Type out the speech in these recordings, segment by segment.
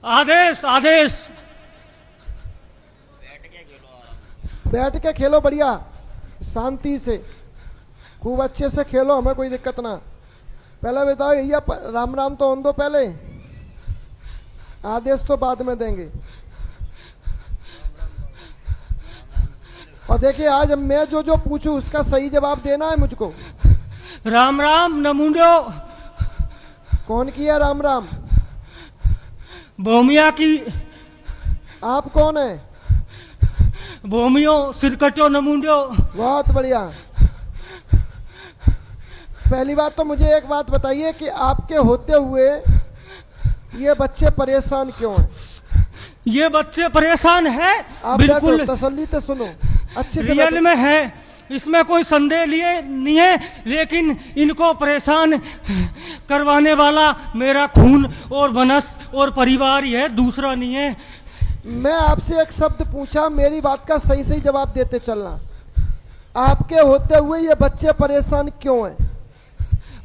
आदेश आदेश। बैठ के खेलो बढ़िया, शांति से, खूब अच्छे से खेलो, हमें कोई दिक्कत ना। पहले बताओ भैया, राम राम तो होने दो पहले, आदेश तो बाद में देंगे। और देखिए आज मैं जो जो पूछूं उसका सही जवाब देना है मुझको। राम राम नमुंडो। कौन किया राम राम? भूमिया की। आप कौन है? भूमियो सिरकटो नमुंडो। बहुत बढ़िया। पहली बात तो मुझे एक बात बताइए कि आपके होते हुए ये बच्चे परेशान क्यों हैं? ये बच्चे परेशान है, आप बिल्कुल बैठो, तसल्ली से सुनो, अच्छे से रियल बैठो। में है, इसमें कोई संदेह लिए नहीं है, लेकिन इनको परेशान करवाने वाला मेरा खून और बनस और परिवार ही है, दूसरा नहीं है। मैं आपसे एक शब्द पूछा, मेरी बात का सही सही जवाब देते चलना। आपके होते हुए ये बच्चे परेशान क्यों हैं?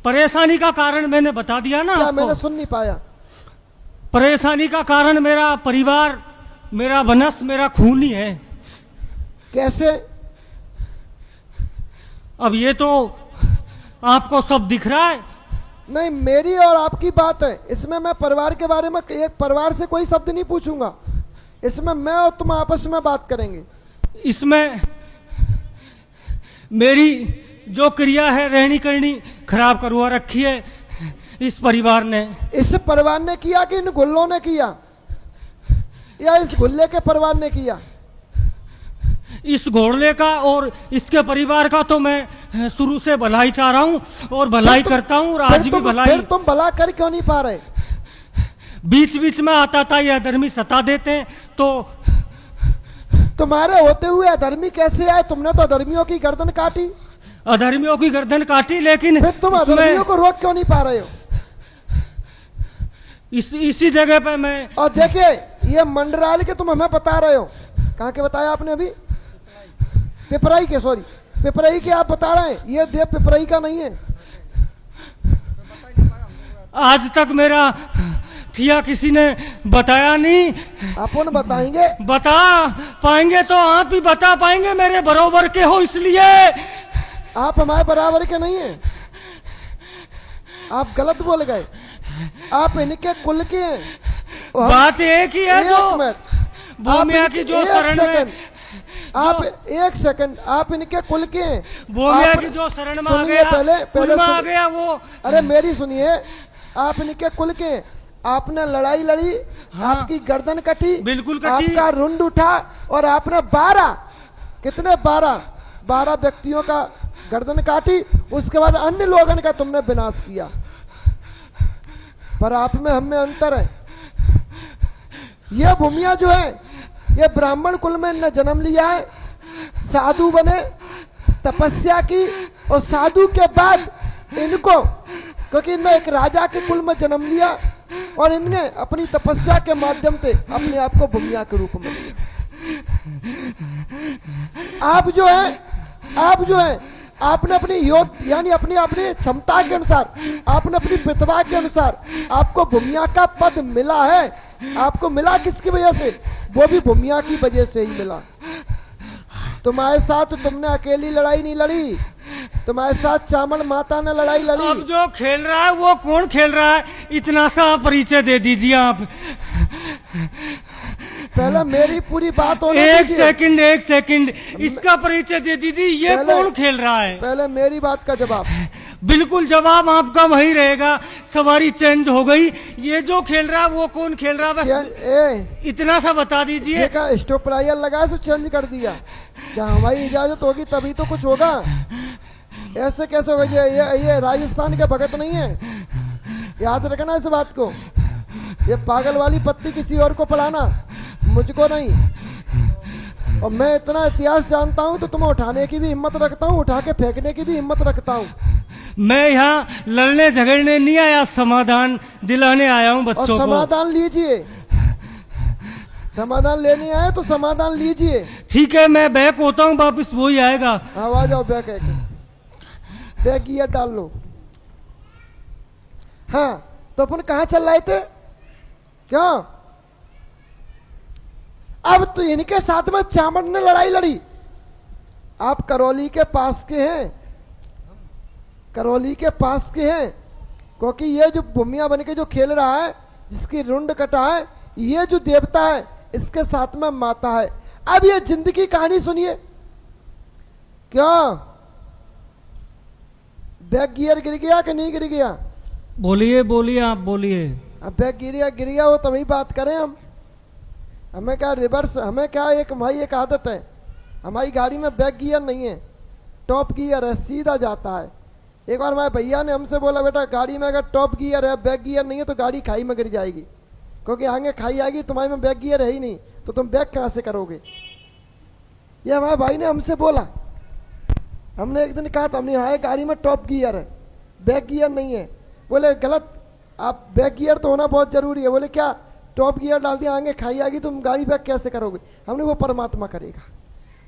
परेशानी का कारण मैंने बता दिया ना क्या आपको। मैंने सुन नहीं पाया? परेशानी का कारण मेरा परिवार, मेरा बनस, मेरा खून ही है। कैसे? अब ये तो आपको सब दिख रहा है। नहीं, मेरी और आपकी बात है, इसमें मैं परिवार के बारे में, एक परिवार से कोई शब्द नहीं पूछूंगा, इसमें मैं और तुम आपस में बात करेंगे। इसमें मेरी जो क्रिया है, रहनी करनी खराब करवा रखी है इस परिवार ने। इस परिवार ने किया कि इन गुल्लों ने किया, या इस गुल्ले के परिवार ने किया? इस घोड़ले का और इसके परिवार का तो मैं शुरू से भलाई चाह रहा हूँ और भलाई करता हूँ, और आज भी भलाई। फिर तुम भला कर क्यों नहीं पा रहे? बीच बीच में आता था ये अधर्मी सता देते हैं, तो तुम्हारे होते हुए अधर्मी कैसे आए? तुमने तो अधर्मियों की गर्दन काटी। अधर्मियों की गर्दन काटी, लेकिन फिर तुम अधर्मियों को रोक क्यों नहीं पा रहे हो? इसी जगह पे मैं। और देखिए ये मंडराल के तुम हमें बता रहे हो, कहाँ के बताया आपने अभी? पिपराई के, सॉरी पिपराई के आप बता रहे हैं, ये देव पिपराई का नहीं है। आज तक मेरा थिया किसी ने बताया नहीं। अपन बताएंगे। बता पाएंगे तो आप ही बता पाएंगे, मेरे बराबर के हो इसलिए। आप हमारे बराबर के नहीं हैं, आप गलत बोल गए, आप इनके कुल के हैं। बात एक ही है, जो भूमिया की जो शरण में, आप एक सेकंड, आप इनके कुल के हैं। भूमिया की जो शरण में आ गया, पहले आ गया वो। अरे मेरी सुनिए, आप इनके कुल के हैं। आपने लड़ाई लड़ी, हाँ, आपकी गर्दन कटी, बिल्कुल कटी, आपका रुंड उठा, और आपने 12 व्यक्तियों का गर्दन काटी। उसके बाद अन्य लोगों का तुमने विनाश किया, पर आप में हम में अंतर है। यह भूमिया जो है, ये ब्राह्मण कुल में इनने जन्म लिया है, साधु बने, तपस्या की, और साधु के बाद इनको, क्योंकि इन्होंने एक राजा के कुल में जन्म लिया और इनने अपनी तपस्या के माध्यम से अपने आप को भूमिया के रूप में लिया। आप जो है आपने अपनी यानी अपनी क्षमता के अनुसार, आपने अपनी प्रतिभा के अनुसार आपको भूमिया का पद मिला है। आपको मिला किसकी वजह से? वो भी भूमिया की वजह से ही मिला। तुम्हारे साथ तुमने अकेली लड़ाई नहीं लड़ी, तुम्हारे साथ चामड़ माता ने लड़ाई लड़ी। अब जो खेल रहा है वो कौन खेल रहा है, इतना सा परिचय दे दीजिए आप। पहले मेरी पूरी बात होने दीजिए। एक सेकंड इसका परिचय दे दीजिए, ये कौन खेल रहा है? पहले मेरी बात का जवाब। बिल्कुल जवाब आपका वही रहेगा, सवारी चेंज हो गई। ये जो खेल रहा है वो कौन खेल रहा है, बस इतना सा बता दीजिए। स्टॉप प्लायर लगाया तो चेंज कर दिया, क्या हमारी इजाजत होगी तभी तो कुछ होगा, ऐसे कैसे होगा? ये राजस्थान के भगत नहीं है, याद रखना इस बात को। ये पागल वाली पत्ती किसी और को पढ़ाना, मुझको नहीं। और मैं इतना इतिहास जानता हूं तो तुम्हें उठाने की भी हिम्मत रखता हूं, उठा के फेंकने की भी हिम्मत रखता हूं। मैं यहाँ लड़ने झगड़ने नहीं आया, समाधान दिलाने आया हूँ बच्चों को। और समाधान लीजिए, समाधान लेने आए तो समाधान लीजिए। ठीक है, मैं बैक होता हूँ, वापिस वो ही आएगा। आ जाओ, बैक गियर डाल लो। हाँ, तो अपन कहाँ चल रहे थे? क्यों अब तो इनके साथ में चामड़ ने लड़ाई लड़ी। आप करौली के पास के हैं, करौली के पास के हैं, क्योंकि ये जो भूमिया बन के जो खेल रहा है, जिसकी रुंड कटा है, ये जो देवता है इसके साथ में माता है। अब ये जिंदगी कहानी सुनिए। क्यों बैग गियर गिर गया कि नहीं गिर गया? बोलिए बोलिए, आप बोलिए। अब बैग गिर गया वो तभी बात करें हम। हमें क्या रिवर्स, हमें क्या एक भाई एक आदत है, हमारी गाड़ी में बैक गियर नहीं है, टॉप गियर है, सीधा जाता है। एक बार हमारे भैया ने हमसे बोला, बेटा गाड़ी में अगर टॉप गियर है, बैक गियर नहीं है तो गाड़ी खाई में गिर जाएगी, क्योंकि आगे खाई आएगी, तुम्हारे में बैक गियर है ही नहीं तो तुम बैक कहाँ से करोगे। ये हमारे भाई ने हमसे बोला। हमने एक दिन कहा था, हमने हाँ गाड़ी में टॉप गियर है, बैक गियर नहीं है। बोले गलत, आप बैक गियर तो होना बहुत जरूरी है। बोले क्या, टॉप गियर डाल दिया आगे खाई आएगी, तुम गाड़ी बैक कैसे करोगे? हमने वो परमात्मा करेगा,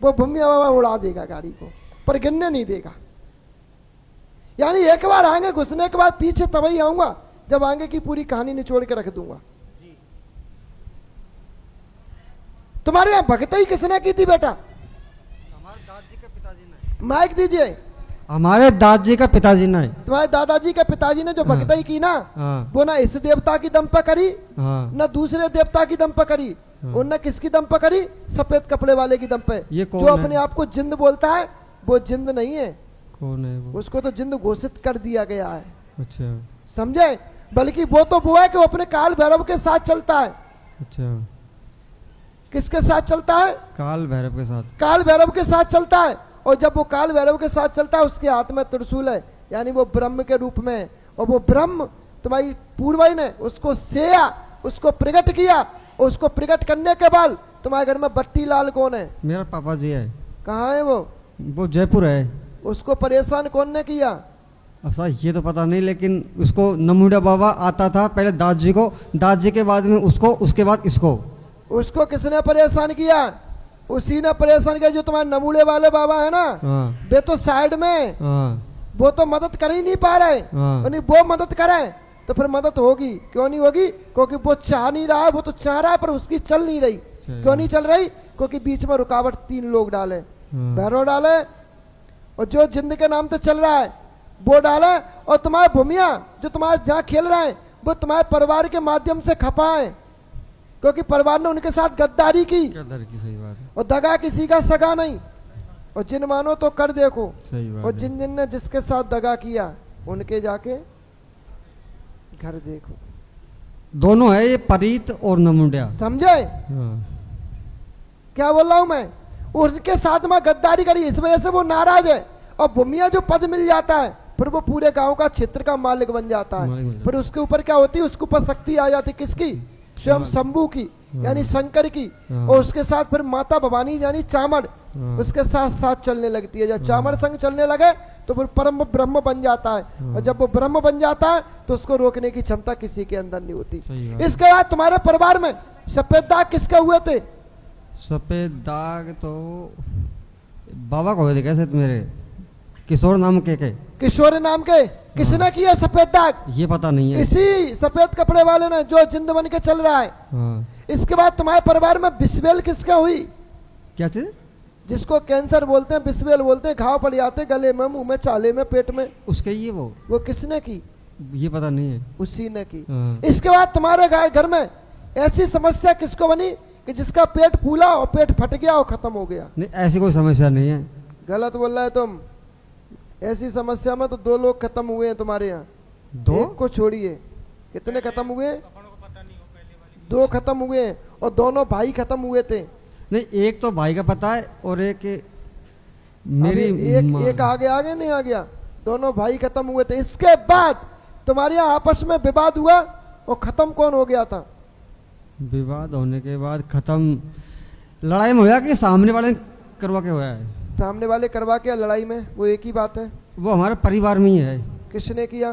वो भूमिया बाबा उड़ा देगा गाड़ी को, पर गिरने नहीं देगा। यानी एक बार आगे घुसने के बाद पीछे तभी आऊंगा जब आगे की पूरी कहानी निचोड़ के रख दूंगा। तुम्हारे यहां भक्ति किसने की थी बेटा? हमारे दादाजी के पिताजी ने। माइक दीजिए। हमारे दादाजी का पिताजी ने। तुम्हारे दादाजी के पिताजी ने जो भक्ति की ना, वो ना इस देवता की दम पर करी, ना दूसरे देवता की दम पर करी, उनने किसकी दम पर करी? सफेद कपड़े वाले की दम पे। जो अपने आप को जिंद बोलता है वो जिंद नहीं है। कौन है वो? उसको तो जिंद घोषित कर दिया गया है। अच्छा, समझे? बल्कि वो तो वो है कि वो अपने काल भैरव के साथ चलता है। अच्छा, किसके साथ चलता है? काल भैरव के साथ। काल भैरव के साथ चलता है। और जब वो काल भैरव के साथ चलता है, उसके हाथ में त्रिशूल है, यानी वो ब्रह्म के रूप में है। और वो ब्रह्म तुम्हारी पूर्वज ने उसको सेया, उसको प्रकट किया, और उसको प्रकट करने के बाद तुम्हारे घर में बट्टी लाल कौन है? मेरा पापा जी है। कहाँ है वो? वो जयपुर है। उसको परेशान कौन ने किया? अब साहब ये तो पता नहीं, लेकिन उसको नमूड़ा बाबा आता था पहले दादाजी को, दादाजी के बाद में उसको, उसके बाद इसको। उसको किसने परेशान किया? उसी ने परेशान किया जो तुम्हारे नमूड़े वाले बाबा है ना, वे तो साइड में, वो तो मदद कर ही नहीं पा रहे। यानी वो मदद करे तो फिर मदद होगी, क्यों नहीं होगी? क्योंकि वो चाह नहीं रहा है, वो तो चाह रहा है पर उसकी चल नहीं रही। क्यों नहीं चल रही? क्योंकि बीच में रुकावट तीन लोग डाले, भैरव डाले, और जो जिंद के नाम से चल रहा है वो डाले, और तुम्हारे भूमिया जो तुम्हारे जहाँ खेल रहे हैं वो तुम्हारे परिवार के माध्यम से खपा है, क्योंकि परिवार ने उनके साथ गद्दारी की। सही बात है। और दगा किसी का सगा नहीं। और जिन मानो तो कर देखो, सही बात और है। जिन जिन ने जिसके साथ दगा किया उनके जाके घर देखो। दोनों है ये, परीत और नमुंडिया। समझे क्या बोल रहा हूं मैं? उनके साथ में गद्दारी करी, इस वजह से वो नाराज है। और भूमिया जो पद मिल जाता है फिर वो पूरे गांव का क्षेत्र का मालिक बन जाता है। फिर उसके ऊपर क्या होती है? उसके ऊपर शक्ति आ जाती, किसकी? स्वयं शंभू की, यानी शंकर की। और उसके साथ फिर माता भवानी यानी चामड़ उसके साथ साथ चलने लगती है। जब चामड़ संग चलने लगे तो फिर परम ब्रह्म बन जाता है। और जब वो ब्रह्म बन जाता है तो उसको रोकने की क्षमता किसी के अंदर नहीं होती। इसके बाद तुम्हारे परिवार में सफेद दाग किसके हुए थे? सफेद दाग तो बाबा को हुए थे। कैसे? मेरे किशोर नाम के किशोर नाम के। किसने किया सफेद दाग? ये पता नहीं है। इसी सफेद कपड़े वाले ने जो जिंद बन के चल रहा है। इसके बाद तुम्हारे परिवार में बिस्बेल किसका हुई? क्या चीज? जिसको कैंसर बोलते हैं, बिस्बेल बोलते हैं, घाव पड़ जाते हैं गले में, मुंह में, चाले में, पेट में। उसके ये वो किसने की? ये पता नहीं है। उसी ने की। इसके बाद तुम्हारे घर में ऐसी समस्या किसको बनी कि जिसका पेट फूला और पेट फट गया और खत्म हो गया? नहीं, ऐसी कोई समस्या नहीं है। गलत बोल रहा है तुम। ऐसी समस्या में तो 2 लोग खत्म हुए हैं तुम्हारे यहाँ। 2 एक को छोड़िए, कितने खत्म हुए हैं? 2 खत्म हुए हैं, और दोनों भाई खत्म हुए थे। नहीं, एक तो भाई का पता है और एक मेरी एक आगे नहीं आ गया। दोनों भाई खत्म हुए थे। इसके बाद तुम्हारे यहाँ आपस में विवाद हुआ और खत्म कौन हो गया था? विवाद होने के बाद खत्म लड़ाई में होया कि सामने वाले ने करवा के होया है? सामने वाले करवा के लड़ाई में, वो एक ही बात है। वो हमारे परिवार में ही है। किसने किया?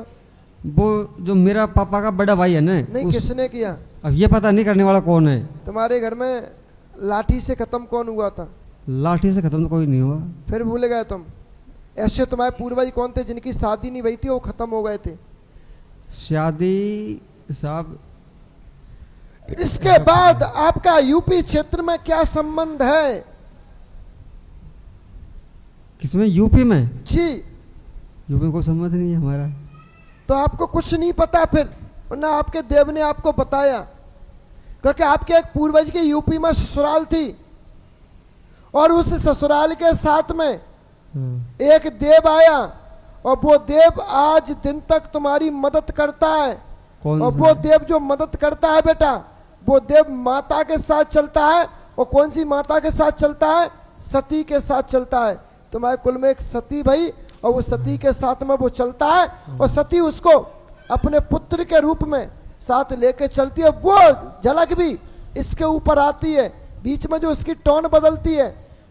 वो जो मेरा पापा का बड़ा भाई है ना। नहीं, किसने किया? अब ये पता नहीं करने वाला कौन है। तुम्हारे घर में लाठी से खत्म कौन हुआ था? लाठी से खत्म तो कोई नहीं हुआ। फिर भूल गए तुम? ऐसे तुम्हारे पूर्वज कौन थे जिनकी शादी नहीं हुई थी, वो खत्म हो गए थे? शादी साहब इसके बाद आपका यूपी क्षेत्र में क्या संबंध है? किसमें? यूपी में? जी। यूपी में कोई संबंध नहीं है हमारा। तो आपको कुछ नहीं पता फिर, ना आपके देव ने आपको बताया, क्योंकि आपके एक पूर्वज की यूपी में ससुराल थी और उस ससुराल के साथ में एक देव आया और वो देव आज दिन तक तुम्हारी मदद करता है। कौन और सा? वो देव जो मदद करता है बेटा, वो देव माता के साथ चलता है। और कौन सी माता के साथ चलता है? सती के साथ चलता है। तुम्हारे कुल में एक सती भाई, और वो सती के साथ में वो चलता है और सती उसको अपने पुत्र के रूप में साथ लेके चलती है। वो झलक भी इसके ऊपर आती है, बीच में जो उसकी टोन बदलती है,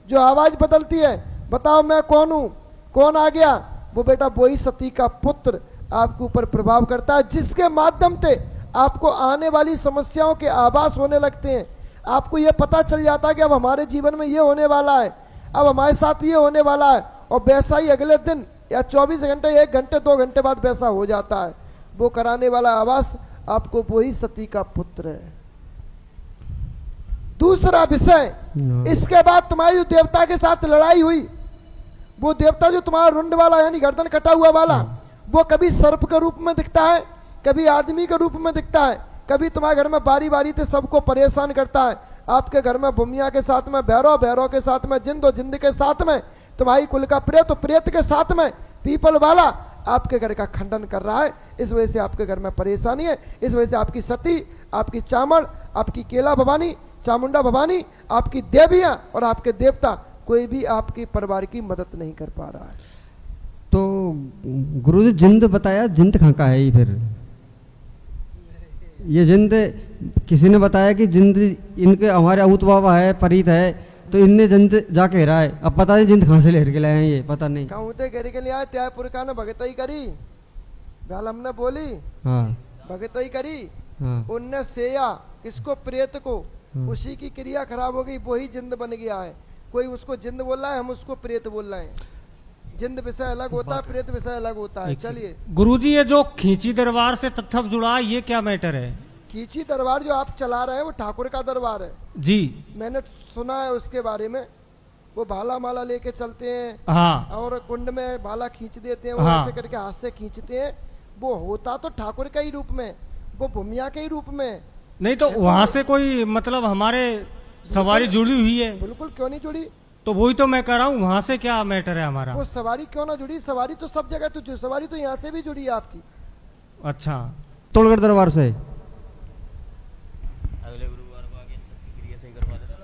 जो आवाज बदलती है, बताओ मैं कौन हूं, कौन आ गया? वो बेटा वही सती का पुत्र आपके ऊपर प्रभाव करता है, जिसके माध्यम से आपको आने वाली समस्याओं के आभास होने लगते हैं। आपको ये पता चल जाता है कि अब हमारे जीवन में ये होने वाला है, अब हमारे साथ ये होने वाला है, और वैसा ही अगले दिन या 24 घंटे, 1 घंटे 2 घंटे बाद वैसा हो जाता है। वो कराने वाला आवास आपको वही सती का पुत्र है। दूसरा विषय, इसके बाद तुम्हारी जो देवता के साथ लड़ाई हुई, वो देवता जो तुम्हारा रुंड वाला यानी गर्दन कटा हुआ वाला, वो कभी सर्प के रूप में दिखता है, कभी आदमी के रूप में दिखता है, कभी तुम्हारे घर में बारी बारी से सबको परेशान करता है। आपके घर में भूमिया के साथ में भैरव, भैरव के साथ में जिंद, और जिंद के साथ में तुम्हारी कुल का प्रेत, तो प्रेत के साथ में पीपल वाला आपके घर का खंडन कर रहा है। इस वजह से आपके घर में परेशानी है। इस वजह से आपकी सती, आपकी चामड़, आपकी केला भवानी, चामुंडा भवानी, आपकी देवियां और आपके देवता, कोई भी आपकी परिवार की मदद नहीं कर पा रहा है। तो गुरुजी जिंद बताया, जिंद कहाँ का है ये फिर? ये जिंद किसी ने बताया कि जिंद इनके हमारे अऊत बाबा है, परीत है, तो इनने जिंद जाके हेरा है। अब पता नहीं जिंद कहाँ से लेकर के लाए हैं, ये पता नहीं। कहूँ ते घेर के लिए आए, त्याग पुरखा ने भगतई करी, गाल हमने बोली, हाँ भगतई करी, हाँ उनने सेया किसको? प्रेत को। उसी की क्रिया खराब हो गई, वही जिंद बन गया है। कोई उसको जिंद बोल रहा है, हम उसको प्रेत बोल रहे हैं। जिंद विषय अलग होता है, प्रेत विषय अलग होता है। चलिए गुरुजी, ये जो खींची दरबार से तत्व जुड़ा है, ये क्या मैटर है? कीची दरबार जो आप चला रहे हैं वो ठाकुर का दरबार है जी। मैंने सुना है उसके बारे में। वो भाला माला लेके चलते हैं, हाँ और कुंड में भाला खींच देते हैं, वो हाँ। ऐसे करके हाथ से खींचते हैं। वो होता तो ठाकुर का ही रूप में, वो भूमिया के ही रूप में। नहीं तो वहां से कोई मतलब हमारे सवारी जुड़ी हुई है? बिल्कुल, क्यों नहीं जुड़ी? तो वही तो मैं कह रहा हूँ, वहां से क्या मैटर है हमारा? वो सवारी क्यों ना जुड़ी? सवारी तो सब जगह तो, सवारी तो यहाँ से भी जुड़ी है आपकी। अच्छा, तोड़गढ़ दरबार से। अगले गुरुवार को आगे क्रिया सही करवा देता।